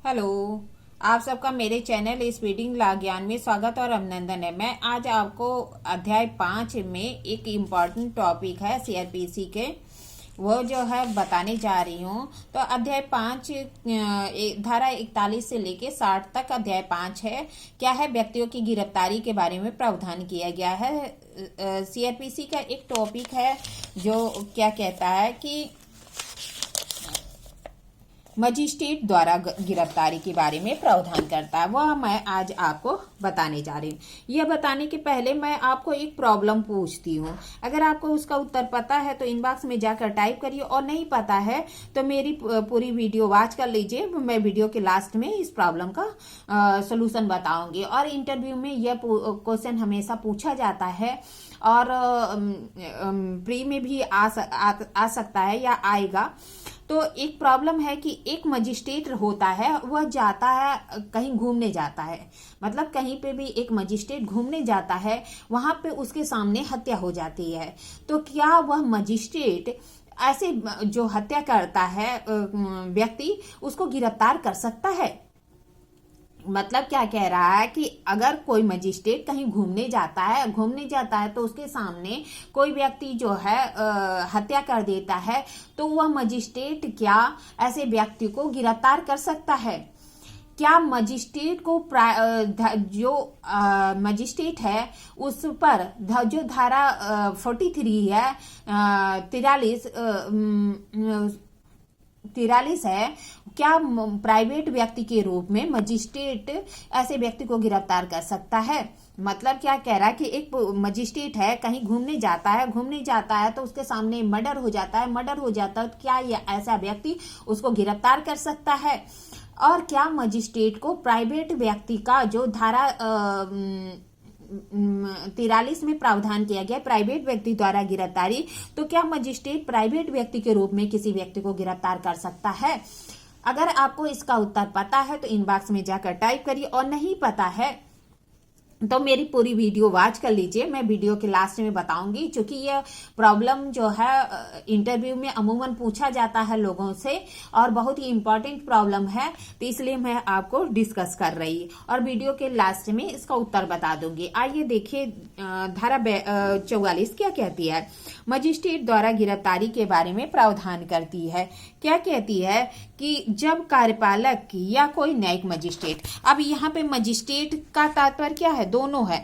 Hello. आप सबका मेरे चैनल स्पीडिंग ला ज्ञान में स्वागत और अभिनंदन है। मैं आज आपको अध्याय 5 में एक इम्पॉर्टेंट टॉपिक है सीआरपीसी के, वो जो है बताने जा रही हूँ। तो अध्याय 5 धारा 41 से लेके 60 तक अध्याय 5 है। क्या है? व्यक्तियों की गिरफ्तारी के बारे में प्रावधान किया गया है। सीआरपीसी का एक टॉपिक है जो क्या कहता है कि मजिस्ट्रेट द्वारा गिरफ्तारी के बारे में प्रावधान करता है, वह मैं आज आपको बताने जा रही हूँ। यह बताने के पहले मैं आपको एक प्रॉब्लम पूछती हूँ। अगर आपको उसका उत्तर पता है तो इनबॉक्स में जाकर टाइप करिए, और नहीं पता है तो मेरी पूरी वीडियो वॉच कर लीजिए। मैं वीडियो के लास्ट में इस प्रॉब्लम का सोल्यूशन बताऊंगी। और इंटरव्यू में यह क्वेश्चन हमेशा पूछा जाता है, और प्री में भी आ सकता है या आएगा। तो एक प्रॉब्लम है कि एक मजिस्ट्रेट होता है, वह जाता है कहीं घूमने जाता है, मतलब कहीं पे भी एक मजिस्ट्रेट घूमने जाता है, वहां पे उसके सामने हत्या हो जाती है। तो क्या वह मजिस्ट्रेट ऐसे जो हत्या करता है व्यक्ति, उसको गिरफ्तार कर सकता है? मतलब क्या कह रहा है कि अगर कोई मजिस्ट्रेट कहीं घूमने जाता है तो उसके सामने कोई व्यक्ति जो है हत्या कर देता है, तो वह मजिस्ट्रेट क्या ऐसे व्यक्ति को गिरफ्तार कर सकता है? क्या मजिस्ट्रेट को जो मजिस्ट्रेट है उस पर जो धारा 43 है, 43 है, क्या प्राइवेट व्यक्ति के रूप में मजिस्ट्रेट ऐसे व्यक्ति को गिरफ्तार कर सकता है? मतलब क्या कह रहा है कि एक मजिस्ट्रेट है, कहीं घूमने जाता है तो उसके सामने मर्डर हो जाता है, तो क्या ये ऐसा व्यक्ति उसको गिरफ्तार कर सकता है? और क्या मजिस्ट्रेट को प्राइवेट व्यक्ति का जो धारा 43 में प्रावधान किया गया, प्राइवेट व्यक्ति द्वारा गिरफ्तारी, तो क्या मजिस्ट्रेट प्राइवेट व्यक्ति के रूप में किसी व्यक्ति को गिरफ्तार कर सकता है? अगर आपको इसका उत्तर पता है तो इनबॉक्स में जाकर टाइप करिए, और नहीं पता है तो मेरी पूरी वीडियो वॉच कर लीजिए। मैं वीडियो के लास्ट में बताऊंगी, क्योंकि यह प्रॉब्लम जो है इंटरव्यू में अमूमन पूछा जाता है लोगों से, और बहुत ही इंपॉर्टेंट प्रॉब्लम है, तो इसलिए मैं आपको डिस्कस कर रही और वीडियो के लास्ट में इसका उत्तर बता दूंगी। आइए देखिए धारा 44 क्या कहती है। मजिस्ट्रेट द्वारा गिरफ्तारी के बारे में प्रावधान करती है। क्या कहती है कि जब कार्यपालक या कोई न्यायिक मजिस्ट्रेट, अब यहाँ पे मजिस्ट्रेट का तात्पर्य क्या है? दोनों है,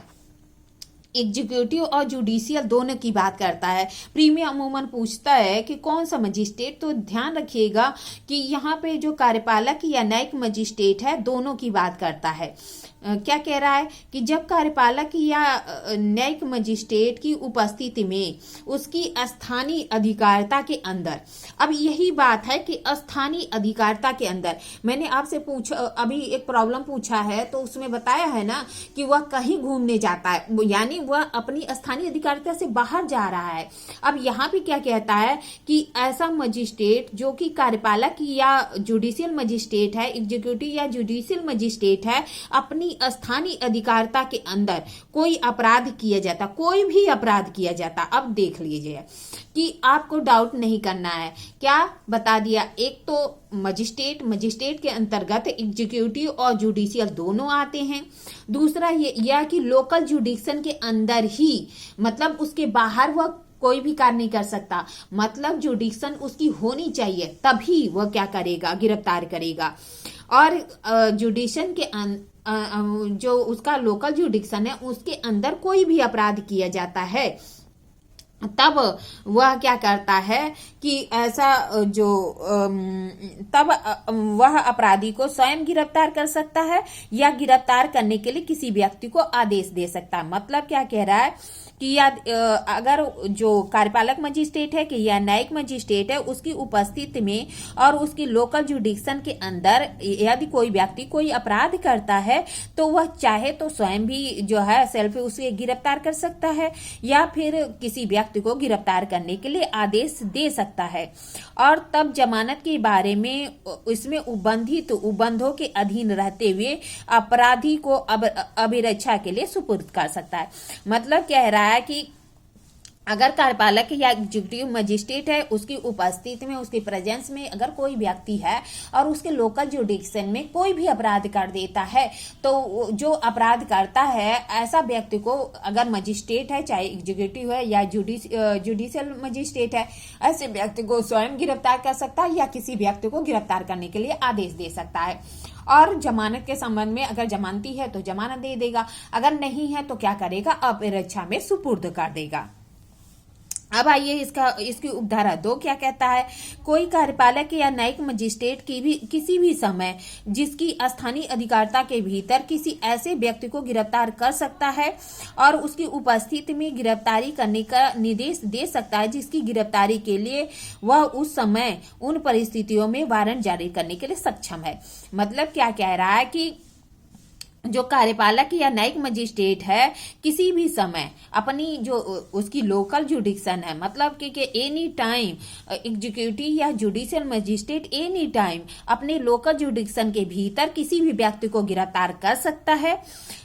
एग्जीक्यूटिव और जुडिशियल दोनों की बात करता है। प्रीमियम अमूमन पूछता है कि कौन सा मजिस्ट्रेट, तो ध्यान रखिएगा कि यहाँ पे जो कार्यपालक या न्यायिक मजिस्ट्रेट है, दोनों की बात करता है। क्या कह रहा है कि जब कार्यपालक या न्यायिक मजिस्ट्रेट की उपस्थिति में उसकी स्थानीय अधिकारिता के अंदर, अब यही बात है कि स्थानीय अधिकारिता के अंदर, मैंने आपसे पूछा, अभी एक प्रॉब्लम पूछा है तो उसमें बताया है ना कि वह कहीं घूमने जाता है, यानी वह अपनी स्थानीय अधिकारिता से बाहर जा रहा है। अब यहाँ पे क्या कहता है कि ऐसा मजिस्ट्रेट जो कि कार्यपालक या जुडिशियल मजिस्ट्रेट है, एग्जीक्यूटिव या जुडिशियल मजिस्ट्रेट है, अपनी स्थानीय अधिकारिता के अंदर कोई अपराध किया जाता, कोई भी अपराध किया जाता, अब देख लीजिए कि आपको डाउट नहीं करना है। क्या बता दिया? एक तो मजिस्ट्रेट के अंतर्गत एग्जीक्यूटिव और जुडिशियल दोनों आते हैं। दूसरा यह कि लोकल जुडिक्शन के अंदर ही, मतलब उसके बाहर वह कोई भी कार्य नहीं कर सकता, मतलब जुडिक्शन उसकी होनी चाहिए, तभी वह क्या करेगा? गिरफ्तार करेगा। और जुडिशन के जो उसका लोकल जुडिक्शन है, उसके अंदर कोई भी अपराध किया जाता है, तब वह क्या करता है कि ऐसा जो तब वह अपराधी को स्वयं गिरफ्तार कर सकता है या गिरफ्तार करने के लिए किसी व्यक्ति को आदेश दे सकता है। मतलब क्या कह रहा है कि या अगर जो कार्यपालक मजिस्ट्रेट है कि या न्यायिक मजिस्ट्रेट है, उसकी उपस्थिति में और उसकी लोकल जुडिक्शन के अंदर यदि कोई व्यक्ति कोई अपराध करता है, तो वह चाहे तो स्वयं भी जो है सेल्फ उसे गिरफ्तार कर सकता है, या फिर किसी व्यक्ति को गिरफ्तार करने के लिए आदेश दे सकता है। और तब जमानत के बारे में इसमें उपबंधों के अधीन रहते हुए अपराधी को अभिरक्षा के लिए सुपुर्द कर सकता है। मतलब कह रहा है कि अगर कार्यपालक या एग्जीक्यूटिव मजिस्ट्रेट है, उसकी उपस्थिति में, उसकी प्रेजेंस में अगर कोई व्यक्ति है और उसके लोकल जुडिक्शन में कोई भी अपराध कर देता है, तो जो अपराध करता है ऐसा व्यक्ति को, अगर मजिस्ट्रेट है, चाहे एग्जीक्यूटिव है या जुडिशियल मजिस्ट्रेट है, ऐसे व्यक्ति को स्वयं गिरफ्तार कर सकता है या किसी व्यक्ति को गिरफ्तार करने के लिए आदेश दे सकता है। और जमानत के संबंध में अगर जमानती है तो जमानत दे देगा, अगर नहीं है तो क्या करेगा, अपरिक्षा में सुपुर्द कर देगा। अब आइए इसकी उपधारा 2 क्या कहता है। कोई कार्यपालक या न्यायिक मजिस्ट्रेट किसी भी समय जिसकी स्थानीय अधिकारिता के भीतर किसी ऐसे व्यक्ति को गिरफ्तार कर सकता है और उसकी उपस्थिति में गिरफ्तारी करने का निर्देश दे सकता है, जिसकी गिरफ्तारी के लिए वह उस समय उन परिस्थितियों में वारंट जारी करने के लिए सक्षम है। मतलब क्या कह रहा है कि जो कार्यपालक या न्यायिक मजिस्ट्रेट है किसी भी समय अपनी जो उसकी लोकल जुडिक्शन है, मतलब कि एनी टाइम एग्जीक्यूटिव या जुडिशियल मजिस्ट्रेट एनी टाइम अपने लोकल जुडिक्शन के भीतर किसी भी व्यक्ति को गिरफ्तार कर सकता है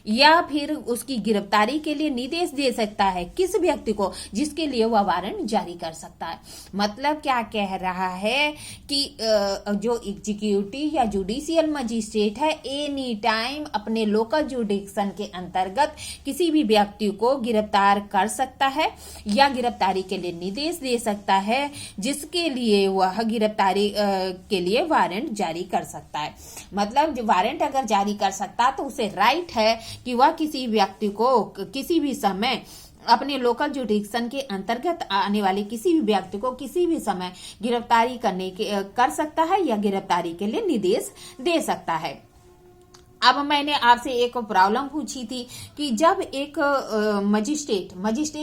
या फिर उसकी गिरफ्तारी के लिए निर्देश दे सकता है किस व्यक्ति को, जिसके लिए वह वारंट जारी कर सकता है। मतलब क्या कह रहा है कि जो एग्जीक्यूटिव या जुडिशियल मजिस्ट्रेट है एनी टाइम अपने लोकल जुडिक्शन के अंतर्गत किसी भी व्यक्ति को गिरफ्तार कर सकता है या गिरफ्तारी के लिए निर्देश दे सकता है, जिसके लिए वह गिरफ्तारी के लिए वारंट जारी कर सकता है। मतलब वारंट अगर जारी कर सकता तो उसे राइट है कि वह किसी व्यक्ति को किसी भी समय अपने लोकल जुडिक्शन के अंतर्गत आने वाले किसी भी व्यक्ति को किसी भी समय गिरफ्तारी कर सकता है या गिरफ्तारी के लिए निर्देश दे सकता है। अब मैंने आपसे एक प्रॉब्लम पूछी थी कि जब एक मजिस्ट्रेट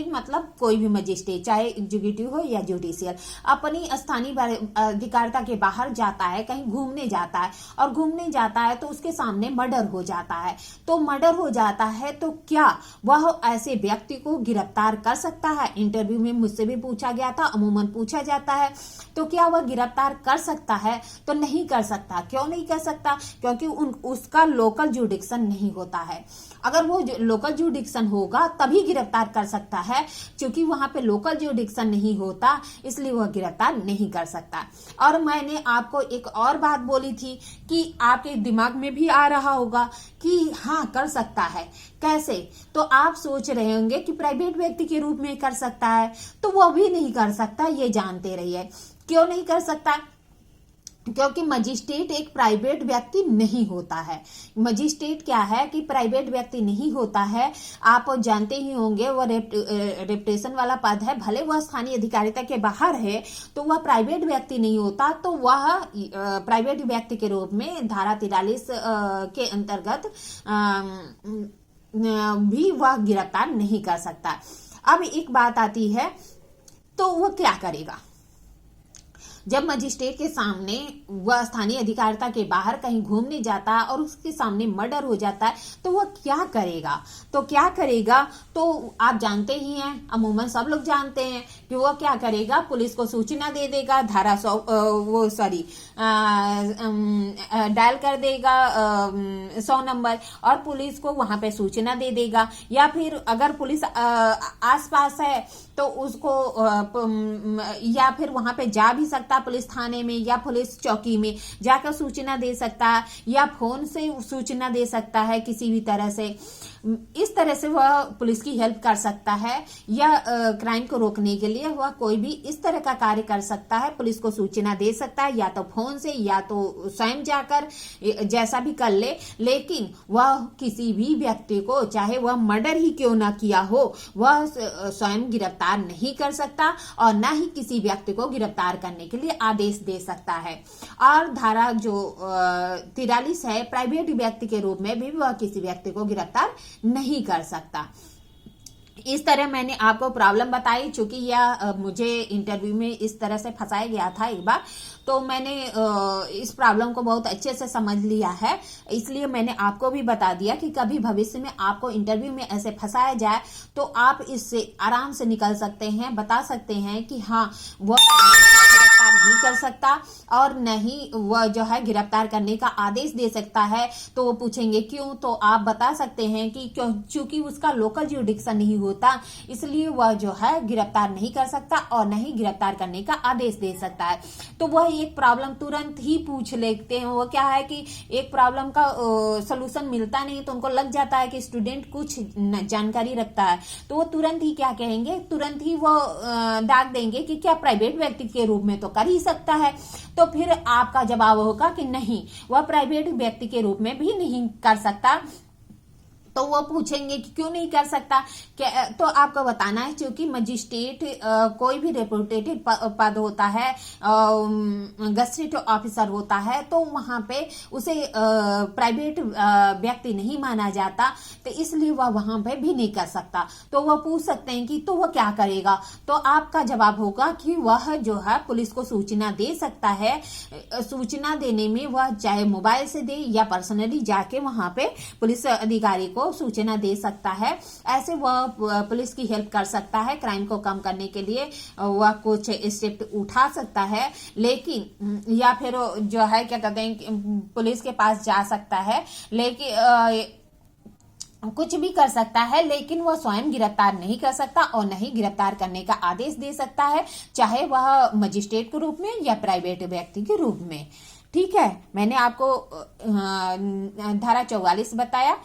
मतलब कोई भी मजिस्ट्रेट चाहे एग्जीक्यूटिव हो या जुडिशियल अपनी स्थानीय अधिकारिता के बाहर जाता है, कहीं घूमने जाता है और घूमने जाता है तो उसके सामने मर्डर हो जाता है, तो मर्डर हो जाता है तो क्या वह ऐसे व्यक्ति को गिरफ्तार कर सकता है? इंटरव्यू में मुझसे भी पूछा गया था, अमूमन पूछा जाता है, तो क्या वह गिरफ्तार कर सकता है? तो नहीं कर सकता। क्यों नहीं कर सकता? क्योंकि उसका लोकल जुडिक्शन नहीं होता है। अगर वो लोकल जुडिक्शन होगा तभी गिरफ्तार कर सकता है, क्योंकि वहां पे लोकल जुडिक्शन नहीं होता इसलिए वह गिरफ्तार नहीं कर सकता। और मैंने आपको एक और बात बोली थी कि आपके दिमाग में भी आ रहा होगा कि हाँ कर सकता है, कैसे? तो आप सोच रहे होंगे कि प्राइवेट व्यक्ति के रूप में कर सकता है, तो वो भी नहीं कर सकता, ये जानते रहिए। क्यों नहीं कर सकता? क्योंकि मजिस्ट्रेट एक प्राइवेट व्यक्ति नहीं होता है। मजिस्ट्रेट क्या है कि प्राइवेट व्यक्ति नहीं होता है, आप जानते ही होंगे। वह रेपुटेशन वाला पद है, भले वह स्थानीय अधिकारिता के बाहर है तो वह प्राइवेट व्यक्ति नहीं होता, तो वह प्राइवेट व्यक्ति के रूप में धारा 43 के अंतर्गत भी वह गिरफ्तार नहीं कर सकता। अब एक बात आती है, तो वह क्या करेगा जब मजिस्ट्रेट के सामने वह स्थानीय अधिकारिता के बाहर कहीं घूमने जाता है और उसके सामने मर्डर हो जाता है, तो वह क्या करेगा? तो आप जानते ही हैं, अमूमन सब लोग जानते हैं कि वह क्या करेगा, पुलिस को सूचना दे देगा, धारा 100 डायल कर देगा 100 नंबर और पुलिस को वहां पे सूचना दे देगा। या फिर अगर पुलिस आसपास है तो उसको या फिर वहां पे जा भी सकता, पुलिस थाने में या पुलिस चौकी में जाकर सूचना दे सकता है या फोन से सूचना दे सकता है। किसी भी तरह से इस तरह से वह पुलिस की हेल्प कर सकता है या क्राइम को रोकने के लिए वह कोई भी इस तरह का कार्य कर सकता है। पुलिस को सूचना दे सकता है या तो फोन से या तो स्वयं जाकर, जैसा भी कर ले, लेकिन वह किसी भी व्यक्ति को चाहे वह मर्डर ही क्यों ना किया हो वह स्वयं गिरफ्तार नहीं कर सकता और ना ही किसी व्यक्ति को गिरफ्तार करने के लिए आदेश दे सकता है। और धारा जो 43 है, प्राइवेट व्यक्ति के रूप में भी वह किसी व्यक्ति को गिरफ्तार नहीं कर सकता। इस तरह मैंने आपको प्रॉब्लम बताई, चूंकि यह मुझे इंटरव्यू में इस तरह से फंसाया गया था एक बार, तो मैंने इस प्रॉब्लम को बहुत अच्छे से समझ लिया है। इसलिए मैंने आपको भी बता दिया कि कभी भविष्य में आपको इंटरव्यू में ऐसे फंसाया जाए तो आप इससे आराम से निकल सकते हैं, बता सकते हैं कि हाँ वह गिरफ्तार नहीं कर सकता और न ही वह जो है गिरफ्तार करने का आदेश दे सकता है। तो वो पूछेंगे क्यों, तो आप बता सकते हैं कि क्यों, चूंकि उसका लोकल ज्यूरिडिक्शन नहीं होता इसलिए वह जो है गिरफ्तार नहीं कर सकता और न ही गिरफ्तार करने का आदेश दे सकता है। तो वह एक प्रॉब्लम तुरंत ही पूछ लेते हैं। वो क्या है कि एक प्रॉब्लम का सोल्यूशन मिलता नहीं तो उनको लग जाता है कि स्टूडेंट कुछ जानकारी रखता है, तो वो तुरंत ही क्या कहेंगे, तुरंत ही वो दाग देंगे कि क्या प्राइवेट व्यक्ति के रूप में तो कर ही सकता है। तो फिर आपका जवाब होगा कि नहीं, वह प्राइवेट व्यक्ति के रूप में भी नहीं कर सकता। तो वो पूछेंगे कि क्यों नहीं कर सकता, तो आपको बताना है क्योंकि मजिस्ट्रेट कोई भी रिप्रेजेंटेटिव पद होता है, गस्टेड ऑफिसर होता है, तो वहां पे उसे प्राइवेट व्यक्ति नहीं माना जाता, तो इसलिए वह वहां पे भी नहीं कर सकता। तो वह पूछ सकते हैं कि तो वह क्या करेगा, तो आपका जवाब होगा कि वह जो है पुलिस को सूचना दे सकता है। सूचना देने में वह चाहे मोबाइल से दे या पर्सनली जाके वहां पे पुलिस अधिकारी को सूचना दे सकता है। ऐसे वह पुलिस की हेल्प कर सकता है, क्राइम को कम करने के लिए वह कुछ स्टेप उठा सकता है। लेकिन या फिर जो है क्या कहते हैं, पुलिस के पास जा सकता है, लेकिन कुछ भी कर सकता है, लेकिन वह स्वयं गिरफ्तार नहीं कर सकता और नहीं गिरफ्तार करने का आदेश दे सकता है, चाहे वह मजिस्ट्रेट के रूप में या प्राइवेट व्यक्ति के रूप में। ठीक है, मैंने आपको धारा 44 बताया।